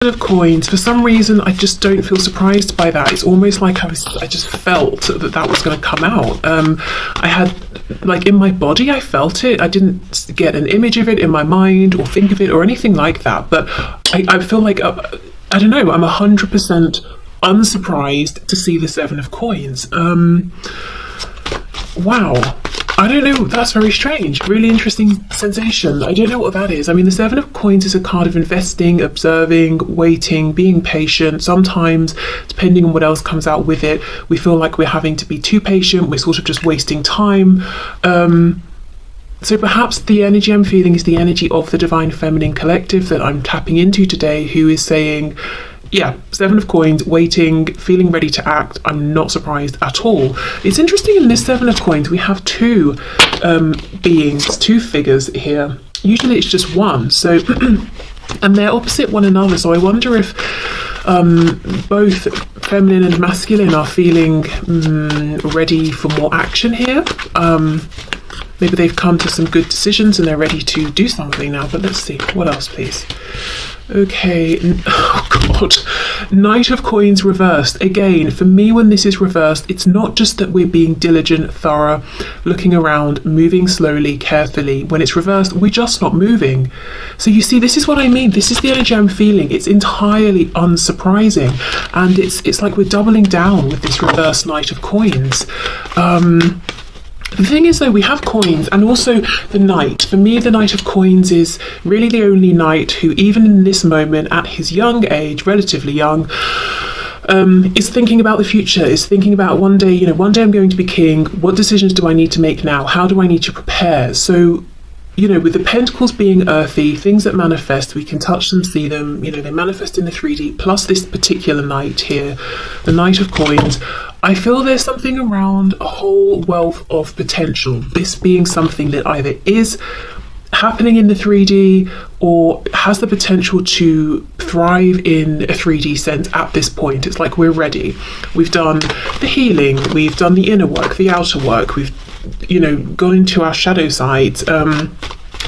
of coins, for some reason I just don't feel surprised by that. It's almost like I just felt that was going to come out. I had, like, in my body, I felt it. I didn't get an image of it in my mind or think of it or anything like that, but I feel like I don't know, I'm 100% unsurprised to see the 7 of coins. Wow, I don't know, that's very strange. Really interesting sensation. I don't know what that is. I mean, the 7 of coins is a card of investing, observing, waiting, being patient. Sometimes, depending on what else comes out with it, we feel like we're having to be too patient. We're sort of just wasting time. So perhaps the energy I'm feeling is the energy of the Divine Feminine Collective that I'm tapping into today, who is saying, yeah, 7 of coins, waiting, feeling ready to act. I'm not surprised at all. It's interesting, in this 7 of coins, we have two beings, two figures here. Usually it's just one, so and they're opposite one another. So I wonder if both feminine and masculine are feeling ready for more action here. Maybe they've come to some good decisions and they're ready to do something now. But let's see, what else, please? Okay, oh god, Knight of Coins reversed. Again, for me, when this is reversed, it's not just that we're being diligent, thorough, looking around, moving slowly, carefully. When it's reversed, we're just not moving. So you see, this is what I mean. This is the energy I'm feeling. It's entirely unsurprising. And it's like we're doubling down with this reversed Knight of Coins. The thing is, though, we have coins and also the Knight. For me, the Knight of Coins is really the only knight who, even in this moment, at his young age, relatively young, is thinking about the future, is thinking about one day I'm going to be king. What decisions do I need to make now? How do I need to prepare? So, with the pentacles being earthy, things that manifest, we can touch them, see them, they manifest in the 3D, plus this particular knight here, the Knight of Coins. I feel there's something around a whole wealth of potential, this being something that either is happening in the 3D or has the potential to thrive in a 3D sense at this point. It's like we're ready. We've done the healing, we've done the inner work, the outer work, we've gone into our shadow sides.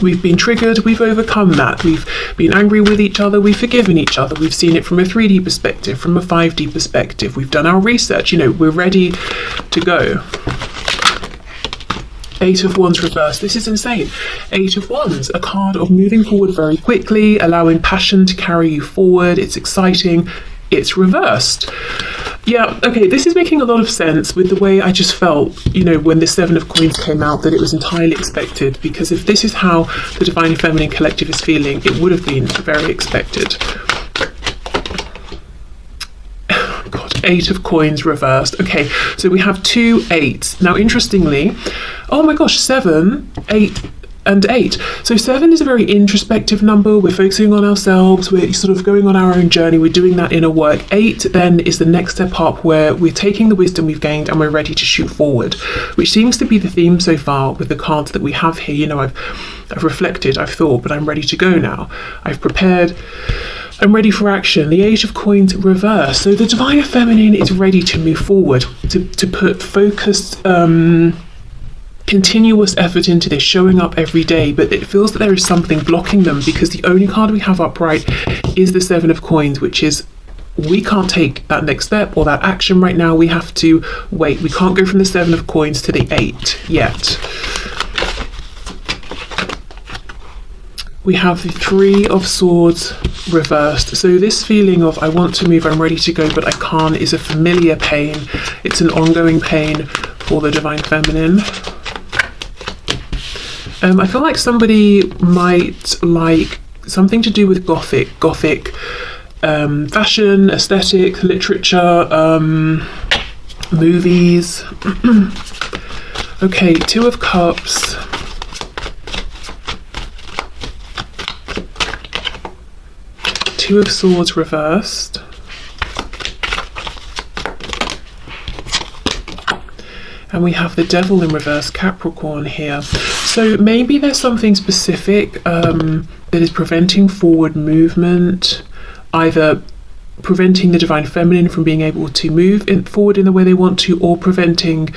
We've been triggered, we've overcome that, we've been angry with each other, we've forgiven each other, we've seen it from a 3D perspective, from a 5D perspective, we've done our research, we're ready to go. 8 of Wands reversed. This is insane. 8 of Wands, a card of moving forward very quickly, allowing passion to carry you forward. It's exciting. It's reversed. Yeah, okay, this is making a lot of sense with the way I just felt, when the 7 of Coins came out, that it was entirely expected, because if this is how the Divine Feminine Collective is feeling, it would have been very expected. God, 8 of Coins reversed. Okay, so we have 2 8s. Now, interestingly, oh my gosh, 7, 8, and 8. So 7 is a very introspective number. We're focusing on ourselves. We're sort of going on our own journey. We're doing that inner work. 8 then is the next step up, where we're taking the wisdom we've gained and we're ready to shoot forward, which seems to be the theme so far with the cards that we have here. I've reflected, I've thought, but I'm ready to go now. I've prepared. I'm ready for action. The 8 of Coins reverse. So the Divine Feminine is ready to move forward, to put focused, continuous effort into this, showing up every day, but it feels that there is something blocking them, because the only card we have upright is the 7 of Coins, which is, we can't take that next step or that action right now. We have to wait. We can't go from the 7 of Coins to the 8 yet. We have the 3 of Swords reversed. So this feeling of I want to move, I'm ready to go, but I can't, is a familiar pain. It's an ongoing pain for the Divine Feminine. I feel like somebody might like something to do with Gothic fashion, aesthetic, literature, movies. Okay, 2 of Cups. Two of Swords reversed. And we have the Devil in reverse, Capricorn here. So maybe there's something specific that is preventing forward movement, either preventing the Divine Feminine from being able to move forward in the way they want to, or preventing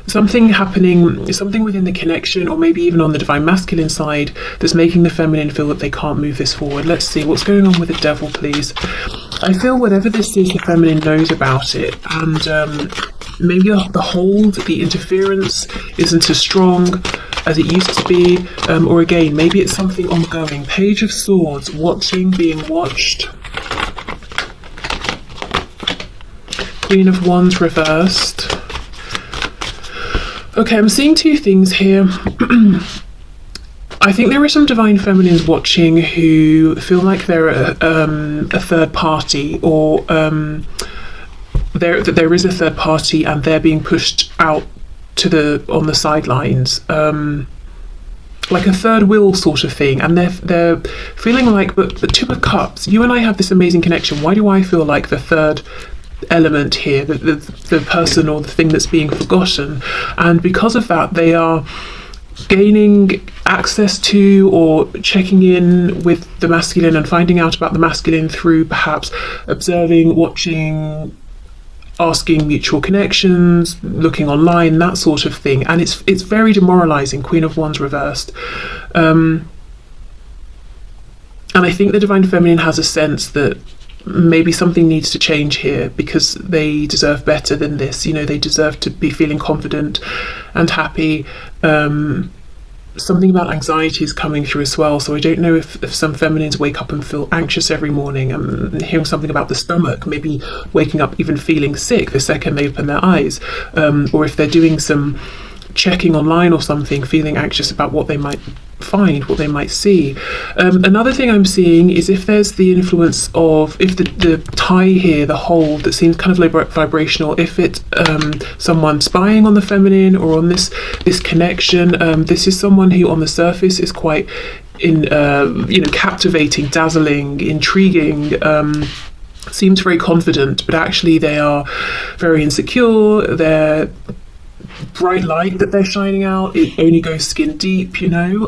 something happening, something within the connection, or maybe even on the divine masculine side, that's making the feminine feel that they can't move this forward. Let's see what's going on with the devil, please. I feel whatever this is, the feminine knows about it, and maybe the hold, the interference isn't as strong as it used to be, or again, maybe it's something ongoing. Page of Swords, watching, being watched. Queen of Wands reversed. Okay, I'm seeing two things here. I think there are some divine feminines watching who feel like they're a third party, or there is a third party and they're being pushed out to on the sidelines, like a third wheel sort of thing, and they're feeling like, but Two of Cups, you and I have this amazing connection. Why do I feel like the third element here, the person or the thing that's being forgotten? And because of that, they are gaining access to or checking in with the masculine and finding out about the masculine through perhaps observing, watching, asking mutual connections, looking online, that sort of thing. And it's very demoralizing. Queen of Wands reversed. And I think the divine feminine has a sense that maybe something needs to change here, because they deserve better than this. You know, they deserve to be feeling confident and happy. Something about anxiety is coming through as well. So I don't know if some feminines wake up and feel anxious every morning. I'm hearing something about the stomach, maybe waking up even feeling sick the second they open their eyes, or if they're doing some checking online or something, feeling anxious about what they might find, what they might see. Another thing I'm seeing is if there's the influence of, if the tie here, the hold that seems kind of vibrational, if it's someone spying on the feminine or on this connection. This is someone who on the surface is quite captivating, dazzling, intriguing, seems very confident, but actually they are very insecure. They're bright light that they're shining out, it only goes skin deep, you know.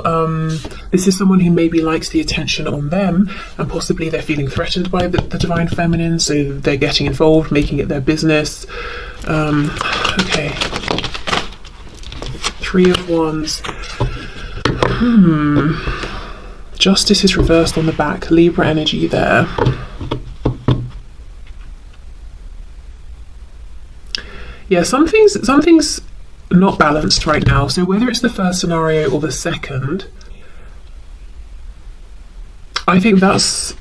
This is someone who maybe likes the attention on them, and possibly they're feeling threatened by the divine feminine, so they're getting involved, making it their business. Okay, Three of Wands. Justice is reversed on the back, Libra energy there. Yeah, something's not balanced right now. So whether it's the first scenario or the second, I think that's,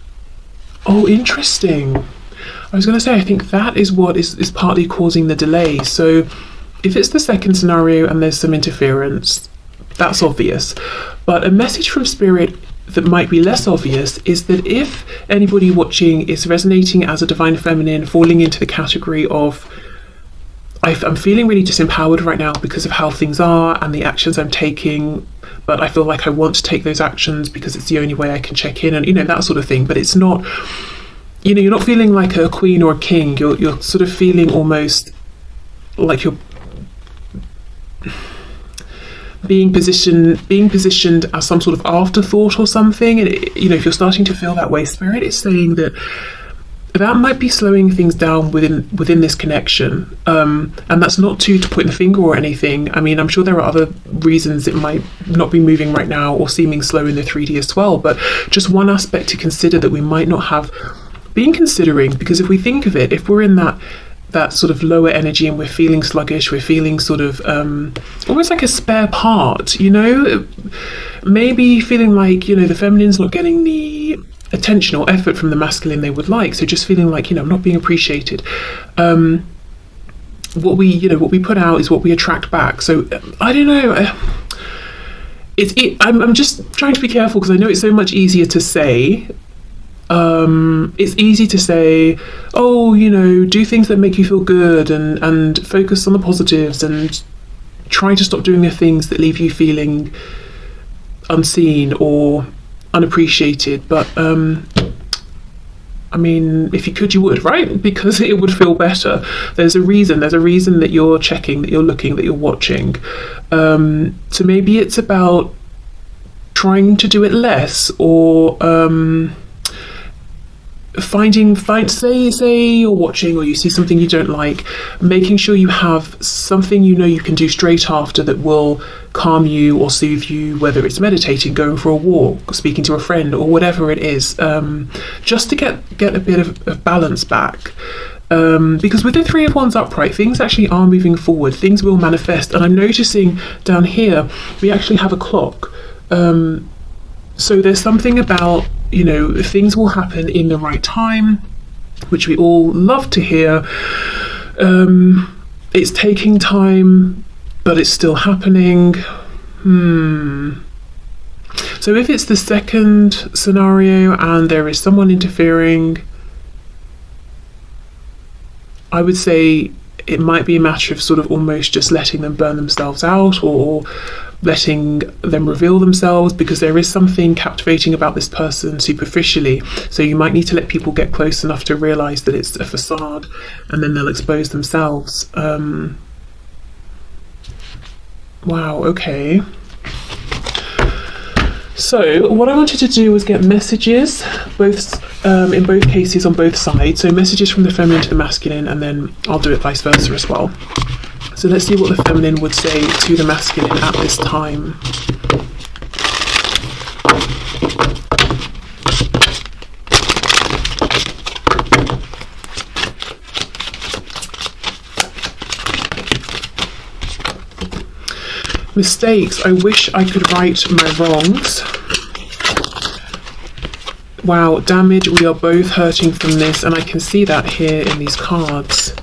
oh, interesting. I was going to say, I think that is what is partly causing the delay. So if it's the second scenario and there's some interference, that's obvious. But a message from Spirit that might be less obvious is that if anybody watching is resonating as a divine feminine, falling into the category of, I'm feeling really disempowered right now because of how things are and the actions I'm taking, but I feel like I want to take those actions because it's the only way I can check in, and that sort of thing. But it's not, you're not feeling like a queen or a king. You're sort of feeling almost like you're being positioned as some sort of afterthought or something. And if you're starting to feel that way, Spirit is saying that might be slowing things down within this connection, and that's not to point the finger or anything. I mean, I'm sure there are other reasons it might not be moving right now or seeming slow in the 3D as well, but just one aspect to consider that we might not have been considering, because if we think of it, if we're in that sort of lower energy and we're feeling sluggish, we're feeling sort of almost like a spare part, maybe feeling like the feminine's not getting the attention or effort from the masculine they would like, so just feeling like I'm not being appreciated. What we put out is what we attract back. So I don't know, I'm just trying to be careful, because I know it's so much easier to say. It's easy to say, oh, do things that make you feel good, and focus on the positives, and try to stop doing the things that leave you feeling unseen or unappreciated. But I mean, if you could, you would, right? Because it would feel better. There's a reason that you're checking, that you're looking, that you're watching. So maybe it's about trying to do it less, or say you're watching or you see something you don't like, making sure you have something you know you can do straight after that will calm you or soothe you, whether it's meditating, going for a walk, speaking to a friend, or whatever it is, just to get a bit of balance back. Because with the Three of Wands upright, things actually are moving forward, things will manifest. And I'm noticing down here we actually have a clock. So there's something about, you know, things will happen in the right time, which we all love to hear. It's taking time, but it's still happening. So if it's the second scenario and there is someone interfering, I would say it might be a matter of sort of almost just letting them burn themselves out, or letting them reveal themselves, because there is something captivating about this person superficially. So you might need to let people get close enough to realize that it's a facade, and then they'll expose themselves. Wow, okay. So what I wanted to do was get messages, in both cases on both sides. So messages from the feminine to the masculine, and then I'll do it vice versa as well. So let's see what the feminine would say to the masculine at this time. Mistakes. I wish I could right my wrongs. Wow, damage. We are both hurting from this, and I can see that here in these cards.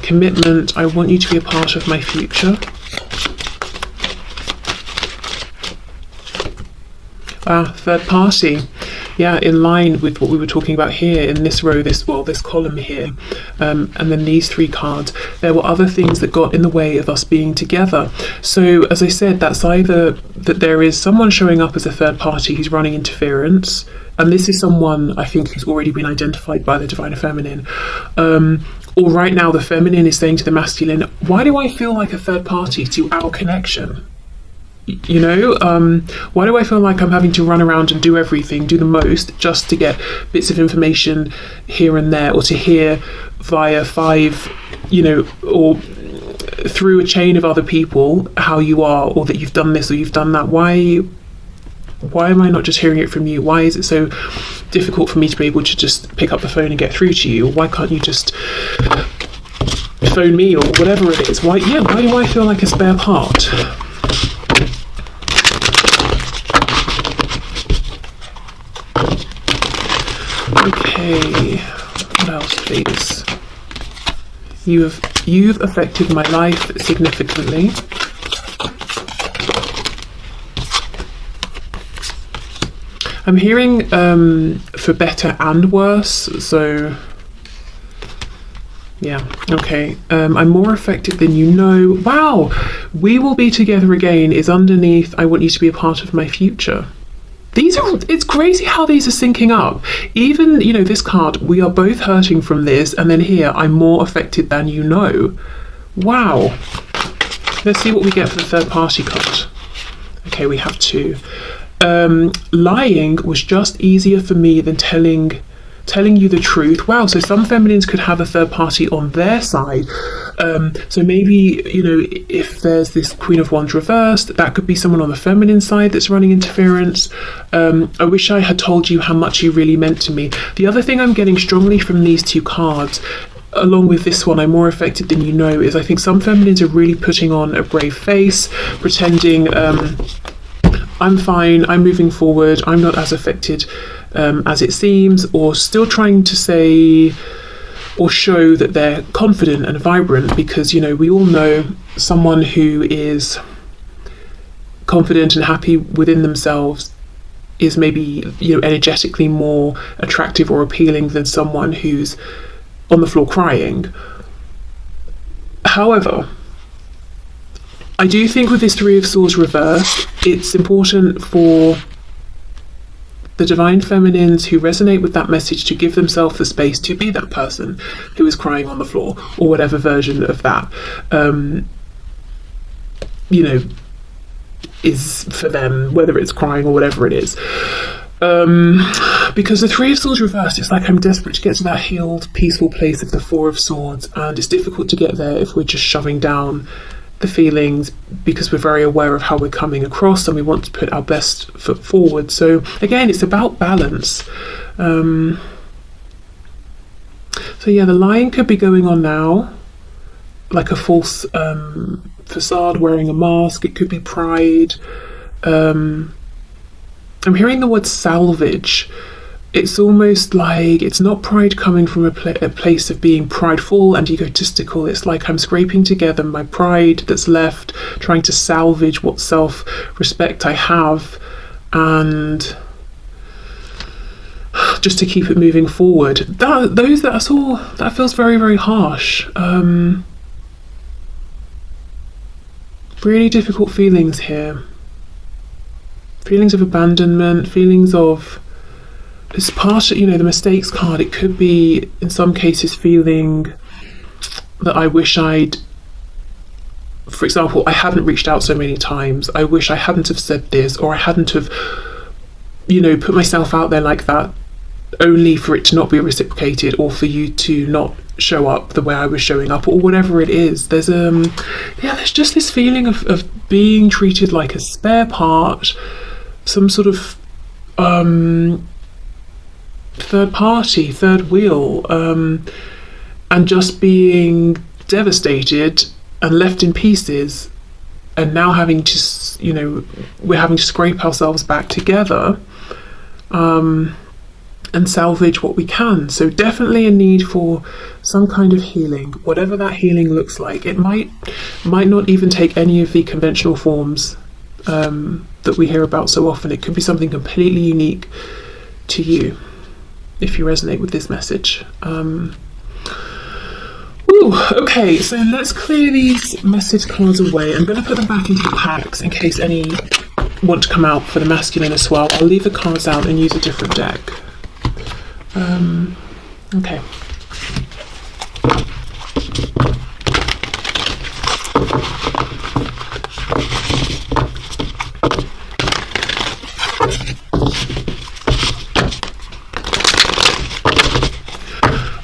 Commitment. I want you to be a part of my future. Third party. Yeah, in line with what we were talking about here in this row, this column here, and then these three cards. There were other things that got in the way of us being together. So as I said, that's either that there is someone showing up as a third party who's running interference, and this is someone I think who's already been identified by the divine feminine, or right now the feminine is saying to the masculine, why do I feel like a third party to our connection? You know, why do I feel like I'm having to run around and do everything, do the most, just to get bits of information here and there, or to hear via five, you know, or through a chain of other people how you are, or that you've done this or you've done that? Why am I not just hearing it from you? Why is it so difficult for me to be able to just pick up the phone and get through to you? Why can't you just phone me, or whatever it is? Why do I feel like a spare part? Okay, what else, please? You've affected my life significantly. I'm hearing for better and worse, so yeah, okay. I'm more affected than you know. Wow, we will be together again is underneath, I want you to be a part of my future. It's crazy how these are syncing up. Even, you know, this card, we are both hurting from this, and then here, I'm more affected than you know. Wow. Let's see what we get for the third party card. Okay, we have two. Lying was just easier for me than telling you the truth. Wow, so some feminines could have a third party on their side. So maybe, you know, if there's this Queen of Wands reversed, that could be someone on the feminine side that's running interference. I wish I had told you how much you really meant to me. The other thing I'm getting strongly from these two cards, along with this one, I'm more affected than you know, is I think some feminines are really putting on a brave face, pretending I'm fine, I'm moving forward, I'm not as affected as it seems, or still trying to say or show that they're confident and vibrant, because, you know, we all know someone who is confident and happy within themselves is maybe, you know, energetically more attractive or appealing than someone who's on the floor crying. However, I do think with this Three of Swords reversed, it's important for the divine feminines who resonate with that message to give themselves the space to be that person who is crying on the floor, or whatever version of that, you know, is for them, whether it's crying or whatever it is. Because the Three of Swords reversed, it's like I'm desperate to get to that healed, peaceful place of the Four of Swords, and it's difficult to get there if we're just shoving down the feelings, because we're very aware of how we're coming across and we want to put our best foot forward. So again, it's about balance. So yeah, the lying could be going on now, like a false facade, wearing a mask. It could be pride. I'm hearing the word salvage. It's almost like it's not pride coming from a place of being prideful and egotistical. It's like I'm scraping together my pride that's left, trying to salvage what self-respect I have, and just to keep it moving forward. That feels very, very harsh. Really difficult feelings here. Feelings of abandonment, feelings of, it's part of, the mistakes card. It could be, in some cases, feeling that I wish I'd, for example, I hadn't reached out so many times. I wish I hadn't have said this, or I hadn't have, put myself out there like that, only for it to not be reciprocated, or for you to not show up the way I was showing up, or whatever it is. There's there's just this feeling of being treated like a spare part, some sort of third party, third wheel, and just being devastated and left in pieces, and now having to, we're having to scrape ourselves back together and salvage what we can. So definitely a need for some kind of healing, whatever that healing looks like. It might not even take any of the conventional forms that we hear about so often. It could be something completely unique to you, if you resonate with this message. Okay, so let's clear these message cards away. I'm going to put them back into the packs in case any want to come out for the masculine as well. I'll leave the cards out and use a different deck. Okay.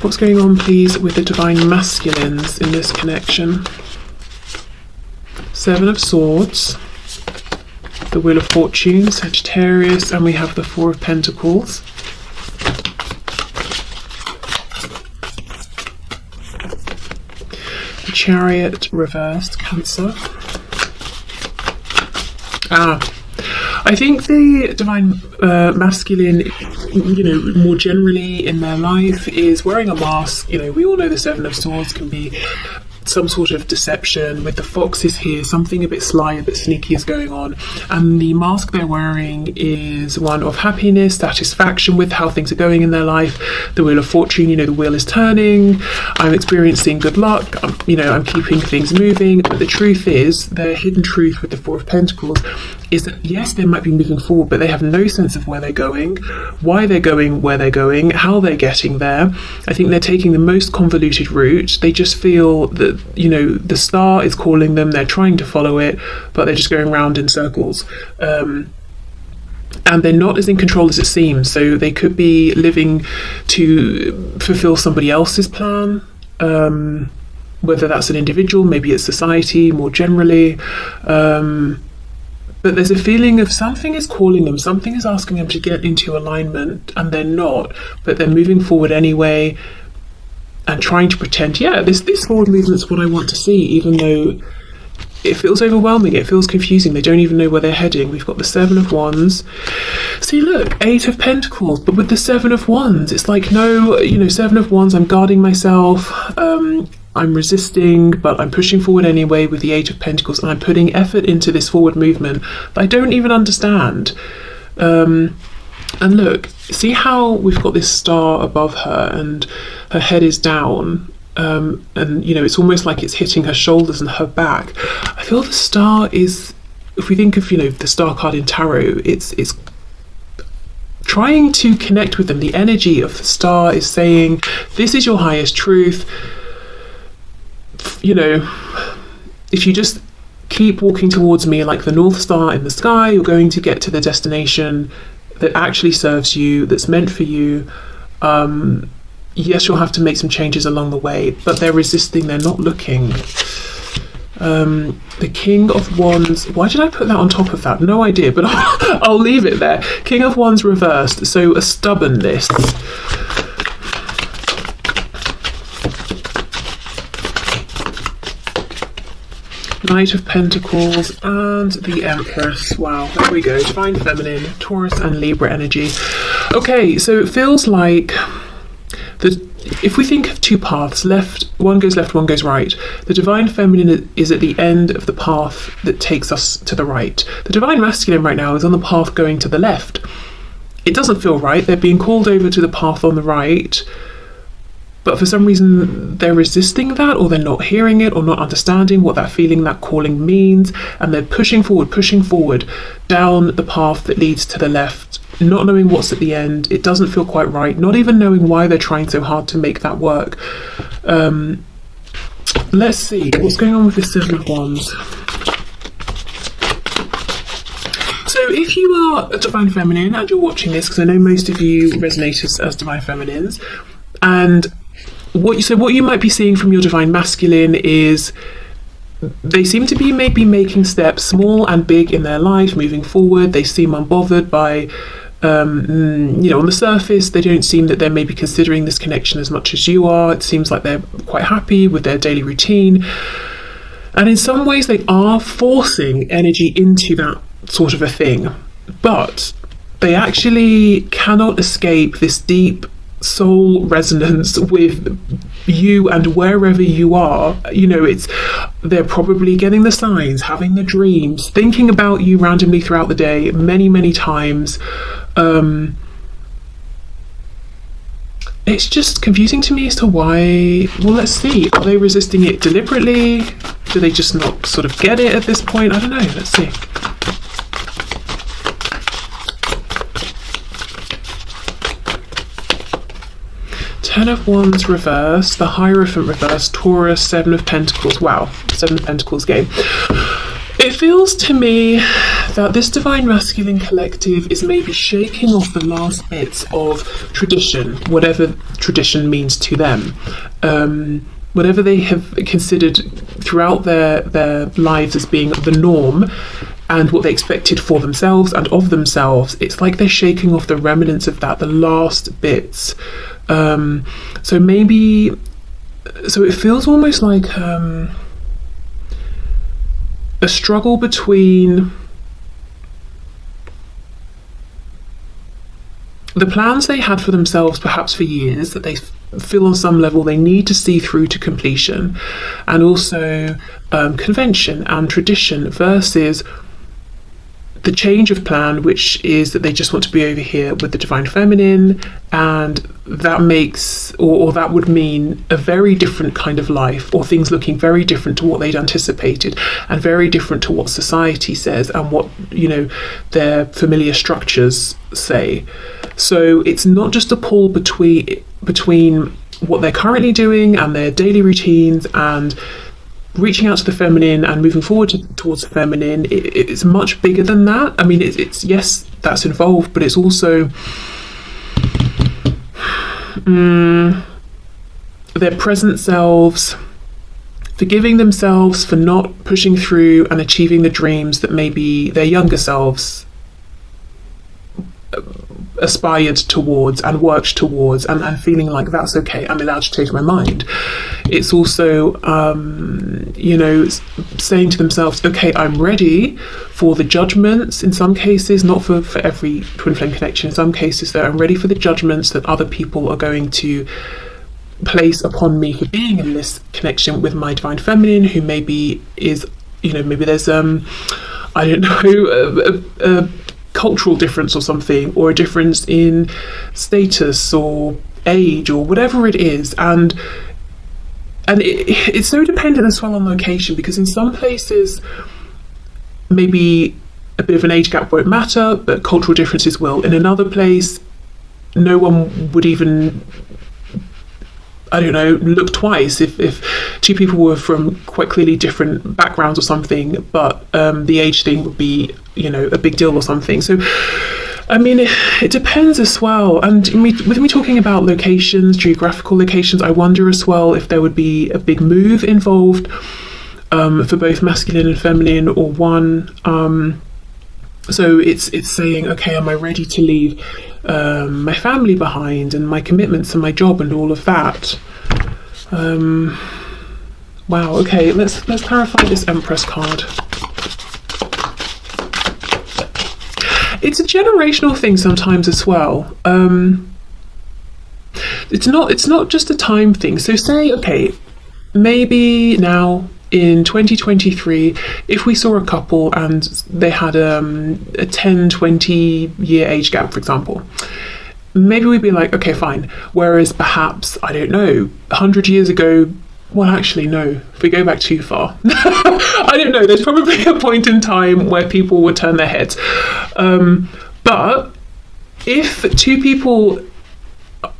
What's going on, please, with the divine masculines in this connection? Seven of Swords, the Wheel of Fortune, Sagittarius, and we have the Four of Pentacles. The Chariot reversed, Cancer. I think the divine masculine, more generally in their life, is wearing a mask. We all know the Seven of Swords can be some sort of deception. With the foxes here, something a bit sly, a bit sneaky is going on, and the mask they're wearing is one of happiness, satisfaction with how things are going in their life. The Wheel of Fortune, the wheel is turning, I'm experiencing good luck, I'm keeping things moving. But the truth is, their hidden truth with the Four of Pentacles is that yes, they might be moving forward, but they have no sense of where they're going, why they're going where they're going, how they're getting there. I think they're taking the most convoluted route. They just feel that, the star is calling them, they're trying to follow it, but they're just going round in circles. And they're not as in control as it seems. So they could be living to fulfill somebody else's plan, whether that's an individual, maybe it's society more generally. But there's a feeling of something is calling them, something is asking them to get into alignment, and they're not, but they're moving forward anyway and trying to pretend, this forward movement's what I want to see, even though it feels overwhelming, it feels confusing, they don't even know where they're heading. We've got the Seven of Wands. See, look, Eight of Pentacles, but with the Seven of Wands, it's like, no, Seven of Wands, I'm guarding myself, I'm resisting, but I'm pushing forward anyway with the Eight of Pentacles, and I'm putting effort into this forward movement that I don't even understand. And look, see how we've got this star above her and her head is down, and it's almost like it's hitting her shoulders and her back. I feel the star is, if we think of the star card in tarot, it's trying to connect with them. The energy of the star is saying, this is your highest truth. If you just keep walking towards me like the North Star in the sky, you're going to get to the destination that actually serves you, that's meant for you. Yes, you'll have to make some changes along the way, but they're resisting, they're not looking. The King of Wands, why did I put that on top of that? No idea, but I'll leave it there. King of Wands reversed, so a stubbornness. Knight of Pentacles and the Empress. Wow, there we go. Divine Feminine, Taurus and Libra energy. Okay, so it feels like if we think of two paths, one goes left, one goes right. The Divine Feminine is at the end of the path that takes us to the right. The Divine Masculine right now is on the path going to the left. It doesn't feel right. They're being called over to the path on the right, but for some reason they're resisting that, or they're not hearing it, or not understanding what that feeling, that calling means, and they're pushing forward down the path that leads to the left, not knowing what's at the end. It doesn't feel quite right, not even knowing why they're trying so hard to make that work. Let's see what's going on with this Seven of Wands. So if you are a Divine Feminine and you're watching this, because I know most of you resonate as Divine Feminines, and what you might be seeing from your Divine Masculine is they seem to be maybe making steps, small and big, in their life, moving forward. They seem unbothered by, on the surface, they don't seem that they're maybe considering this connection as much as you are. It seems like they're quite happy with their daily routine. And in some ways, they are forcing energy into that sort of a thing. But they actually cannot escape this deep soul resonance with you and wherever you are. They're probably getting the signs, having the dreams, thinking about you randomly throughout the day many times. It's just confusing to me as to why. Well, let's see, are they resisting it deliberately? Do they just not sort of get it at this point? I don't know. Let's see. Ten of Wands reversed, the Hierophant reversed, Taurus, Seven of Pentacles. Wow, Seven of Pentacles game. It feels to me that this Divine Masculine collective is maybe shaking off the last bits of tradition, whatever tradition means to them. Whatever they have considered throughout their lives as being the norm, and what they expected for themselves and of themselves, it's like they're shaking off the remnants of that, the last bits. So it feels almost like a struggle between the plans they had for themselves, perhaps for years, that they feel on some level they need to see through to completion, and also convention and tradition, versus the change of plan, which is that they just want to be over here with the Divine Feminine, and that makes, or that would mean a very different kind of life, or things looking very different to what they'd anticipated, and very different to what society says and what their familiar structures say. So it's not just a pull between what they're currently doing and their daily routines and reaching out to the feminine and moving forward towards the feminine. It's much bigger than that. I mean, it's yes, that's involved, but it's also their present selves forgiving themselves for not pushing through and achieving the dreams that maybe their younger selves aspired towards and worked towards, and feeling like that's okay, I'm allowed to change my mind. It's also saying to themselves, okay, I'm ready for the judgments, in some cases, not for every twin flame connection, in some cases that I'm ready for the judgments that other people are going to place upon me for being in this connection with my Divine Feminine, who maybe is, maybe there's I don't know, a cultural difference or something, or a difference in status or age or whatever it is, and it's so dependent as well on location, because in some places maybe a bit of an age gap won't matter, but cultural differences will. In another place, no one would even, I don't know, look twice if two people were from quite clearly different backgrounds or something, but the age thing would be, a big deal or something. So I mean, it depends as well. And with me talking about locations, geographical locations, I wonder as well if there would be a big move involved for both masculine and feminine, or one. So it's saying, okay, am I ready to leave my family behind and my commitments and my job and all of that? Wow. Okay, let's clarify this Empress card. It's a generational thing sometimes as well. It's not just a time thing. So say, okay, maybe now in 2023, if we saw a couple and they had a 10-20 year age gap, for example, maybe we'd be like, okay, fine. Whereas perhaps, I don't know, 100 years ago, well, actually, no, if we go back too far, I don't know, there's probably a point in time where people would turn their heads. But if two people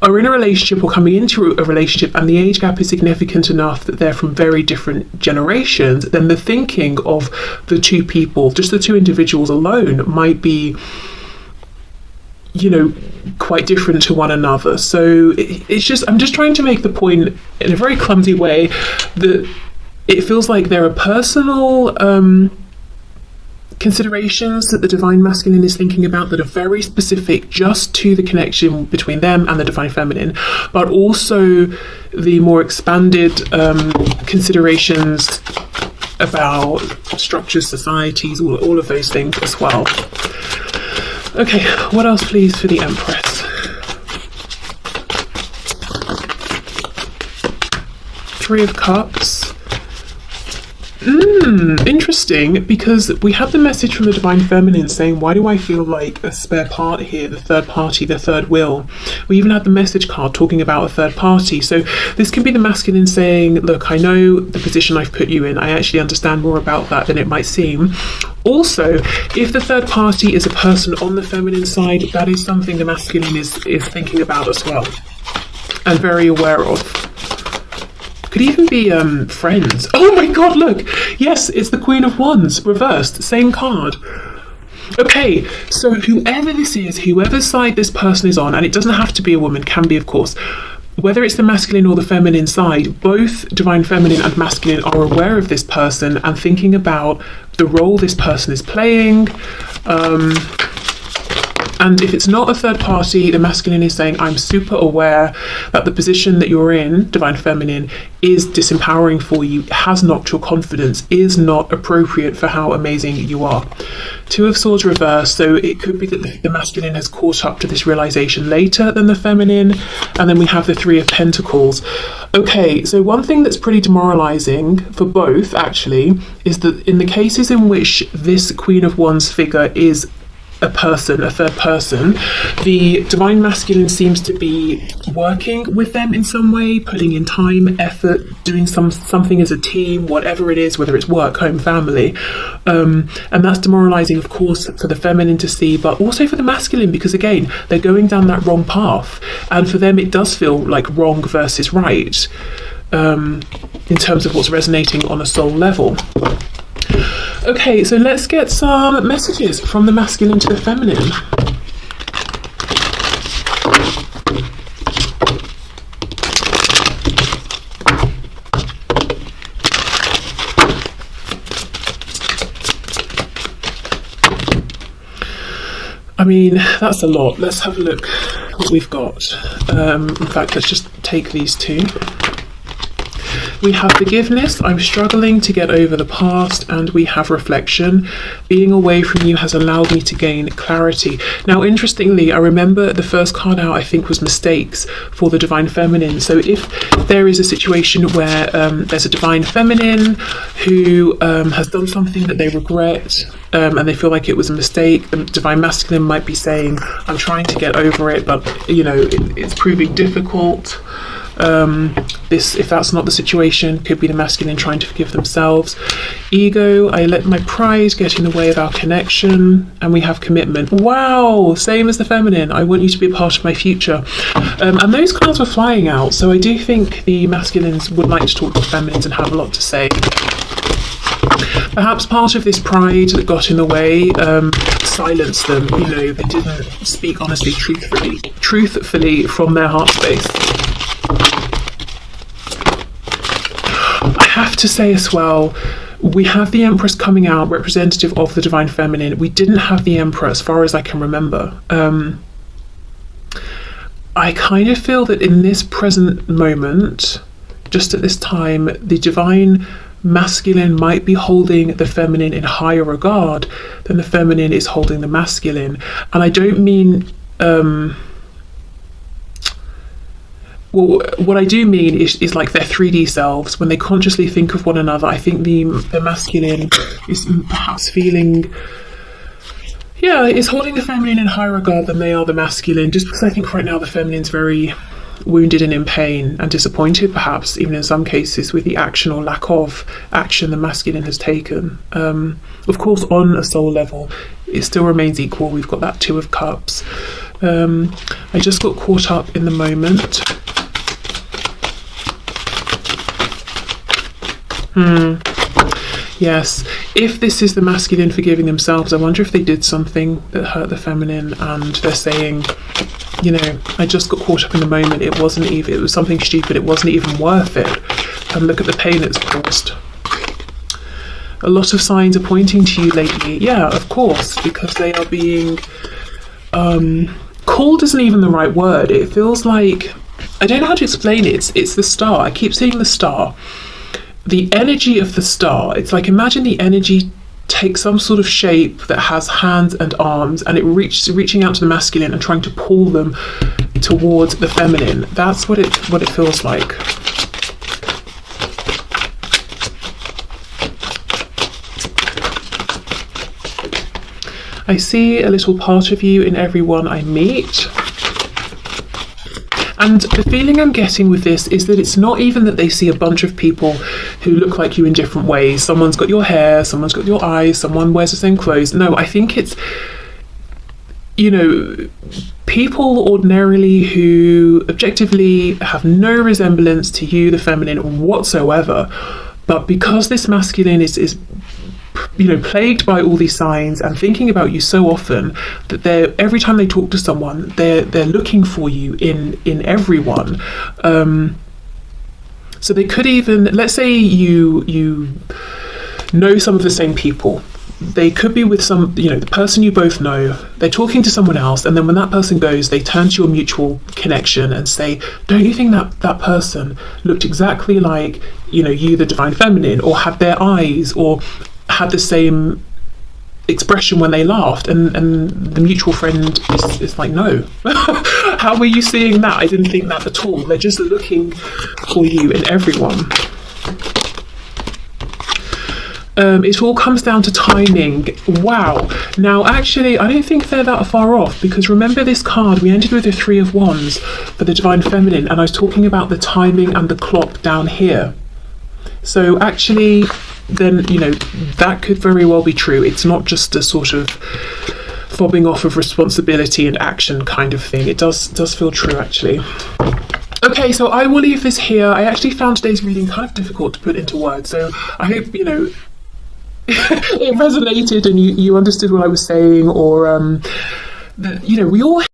are in a relationship or coming into a relationship and the age gap is significant enough that they're from very different generations, then the thinking of the two people, just the two individuals alone, might be, you know, quite different to one another. So it's just, I'm just trying to make the point in a very clumsy way that it feels like there are personal considerations that the divine masculine is thinking about that are very specific just to the connection between them and the divine feminine, but also the more expanded considerations about structures, societies, all of those things as well. Okay, what else please for the Empress? Three of Cups. Interesting, because we have the message from the divine feminine saying, why do I feel like a spare part here, the third party, the third wheel? We even had the message card talking about a third party. So this can be the masculine saying, look, I know the position I've put you in, I actually understand more about that than it might seem. Also, if the third party is a person on the feminine side, that is something the masculine is thinking about as well and very aware of. Could even be friends. Oh my god, look! Yes, it's the Queen of Wands, reversed, same card. Okay, so whoever this is, whoever side this person is on, and it doesn't have to be a woman, can be of course, whether it's the masculine or the feminine side, both divine feminine and masculine are aware of this person and thinking about the role this person is playing. And if it's not a third party, the masculine is saying, I'm super aware that the position that you're in, divine feminine, is disempowering for you, has knocked your confidence, is not appropriate for how amazing you are. Two of Swords reversed, so it could be that the masculine has caught up to this realization later than the feminine. And then we have the Three of Pentacles. Okay, so one thing that's pretty demoralizing for both, actually, is that in the cases in which this Queen of Wands figure is a person, a third person, the divine masculine seems to be working with them in some way, putting in time, effort, doing something as a team, whatever it is, whether it's work, home, family, and that's demoralizing, of course, for the feminine to see, but also for the masculine, because again, they're going down that wrong path, and for them it does feel like wrong versus right, in terms of what's resonating on a soul level. Okay, so let's get some messages from the masculine to the feminine. I mean, that's a lot. Let's have a look what we've got. In fact, let's just take these two. We have forgiveness, I'm struggling to get over the past, and we have reflection. Being away from you has allowed me to gain clarity. Now, interestingly, I remember the first card out, I think, was mistakes for the divine feminine. So if there is a situation where there's a divine feminine who has done something that they regret, and they feel like it was a mistake, the divine masculine might be saying, I'm trying to get over it, but you know, it's proving difficult. If that's not the situation, could be the masculine trying to forgive themselves. Ego, I let my pride get in the way of our connection. And we have commitment. Wow, same as the feminine. I want you to be a part of my future. And those cards were flying out, so I do think the masculines would like to talk to the feminines and have a lot to say. Perhaps part of this pride that got in the way, silenced them. You know, they didn't speak honestly, truthfully from their heart space. I have to say as well, we have the Empress coming out, representative of the Divine Feminine. We didn't have the Emperor as far as I can remember. I kind of feel that in this present moment, just at this time, the Divine Masculine might be holding the Feminine in higher regard than the Feminine is holding the Masculine. And I don't mean... well, what I do mean is like their 3D selves, when they consciously think of one another. I think the masculine is perhaps feeling, is holding the feminine in higher regard than they are the masculine, just because I think right now the feminine's very wounded and in pain and disappointed, perhaps even in some cases, with the action or lack of action the masculine has taken. Of course, on a soul level, it still remains equal. We've got that Two of Cups. I just got caught up in the moment. Yes, if this is the masculine forgiving themselves, I wonder if they did something that hurt the feminine and they're saying, you know, I just got caught up in the moment, it was something stupid, it wasn't even worth it, and look at the pain it's caused. A lot of signs are pointing to you lately. Yeah, of course, because they are being called isn't even the right word. It feels like, I don't know how to explain it. It's the star. I keep seeing the star. The energy of the star, it's like, imagine the energy takes some sort of shape that has hands and arms, and it reaching out to the masculine and trying to pull them towards the feminine. That's what it feels like. I see a little part of you in everyone I meet. And the feeling I'm getting with this is that it's not even that they see a bunch of people who look like you in different ways. Someone's got your hair, someone's got your eyes, someone wears the same clothes. No, I think it's, you know, people ordinarily who objectively have no resemblance to you, the feminine, whatsoever. But because this masculine is you know, plagued by all these signs and thinking about you so often, that every time they talk to someone, they're looking for you in everyone. So they could even, let's say you know some of the same people. They could be with some, you know, the person you both know, they're talking to someone else, and then when that person goes, they turn to your mutual connection and say, don't you think that person looked exactly like, you know, you, the Divine Feminine, or had their eyes, or had the same expression when they laughed? And the mutual friend is like, no. How were you seeing that? I didn't think that at all. They're just looking for you in everyone. It all comes down to timing. Wow. Now, actually, I don't think they're that far off, because remember this card, we ended with the Three of Wands for the Divine Feminine, and I was talking about the timing and the clock down here. So actually, then, you know, that could very well be true. It's not just a sort of fobbing off of responsibility and action kind of thing. It does feel true, actually. Okay, so I will leave this here. I actually found today's reading kind of difficult to put into words, so I hope, you know, it resonated and you understood what I was saying, or that, you know, we all